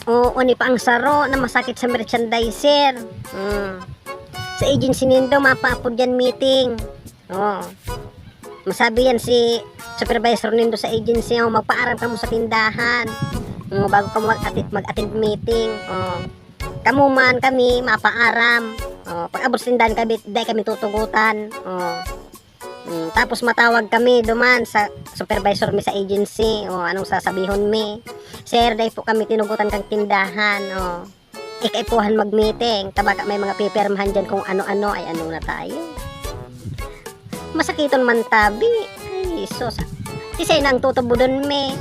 Oo, ni pa ang saro na masakit sa merchandiser. Sa agency nindo, mapaapod yan meeting. Oo. Masabi yan si supervisor nindo sa agency, magpaaram ka mo sa tindahan. Bago ka mag-attend meeting. Kamu man kami, mapaaram. Pag abot sa tindahan kami, dahil kami tutugutan. Tapos matawag kami duman sa supervisor mi sa agency. Anong sasabihon mi? Sir, dahil po kami tinugutan kang tindahan. Ikaipuhan mag-meeting. Tabaga may mga pipirmahan dyan kung ano-ano. Ay ano na tayo. Masakiton man tabi. Ay, sus. Isay na ang tutubudon mi.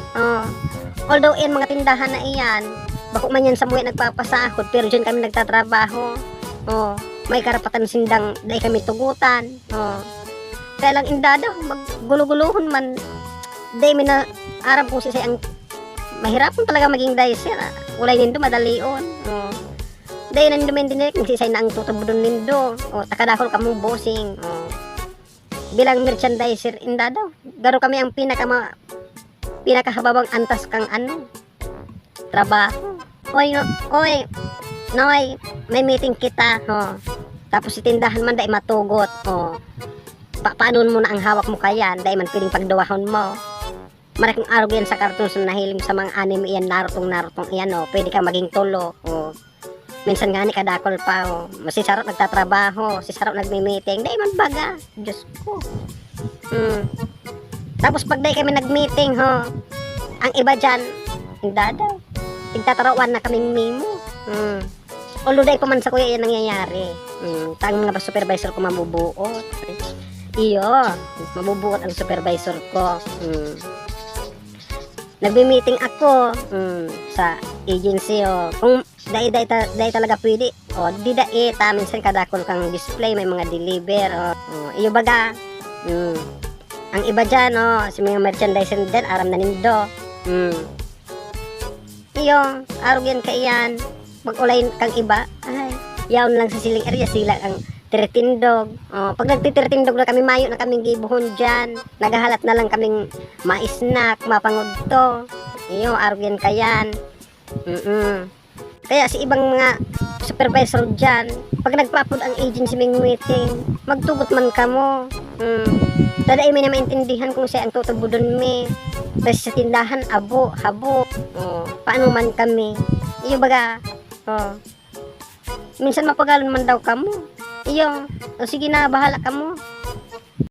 Although yan mga tindahan na iyan, bako man yan sa mga nagpapasahod, pero dyan kami nagtatrabaho. May karapatan sindang dahil kami tugutan. Kaya lang indada, magguluhon man. Dahil may na arap kung sisay ang mahirapan talaga maging dicer. Ulay nindo madalion. Dahil nando may dinig, nagsisay na ang tutubudon nindo. Takadakol ka mong bossing. Bilang merchandiser, indada, garo kami ang pinakahababang antas kang trabaho. Noy, may meeting kita. Tapos si tindahan man dahil matugot. Paano mo na ang hawak mo kaya? Dahil man piling pagduwahon mo. Maraming araw yan sa cartoons na nahiling sa mga anime iyan, narutong iyan. Pwede ka maging tulo. Minsan nga ni kadakol pa. Si Sarot nagtatrabaho, si Sarot nagme-meeting. Dahil man baga. Diyos ko. Tapos pag dahil kami nag-meeting, ang iba dyan, indada, tigtatarawan na kaming mimo. Although dahil pa man sa kuya yan nangyayari. Tang mga supervisor ko mabubuot. Iyo, mabubuot ang supervisor ko. Nagbi-meeting ako sa agency. Kung dahil talaga pwede. Di minsan kadakol kang display, may mga deliver. Iyo baga. Ang iba dyan, si mga merchandiser din, aram na nindo. Iyo, arugyan ka iyan. Mag-ulay kang iba, ay, yaon lang sa siling area, sila ang tiritindog. Pag nagtitirtindog na kami, mayo na kaming gibuhon dyan. Naghahalat na lang kaming maisnak, mapangudto. Iyo, arugyan ka yan. Kaya si ibang mga supervisor dyan, pag nagpapod ang agency ming meeting, magtugot man ka mo. Dadaay may na maintindihan kung siya ang tutubudon mi. Kasi sa tindahan, abo, habo. Paano man kami. Iyo baga, minsan mapagalon man daw kamo. Iyo, sige na, bahala ka mo.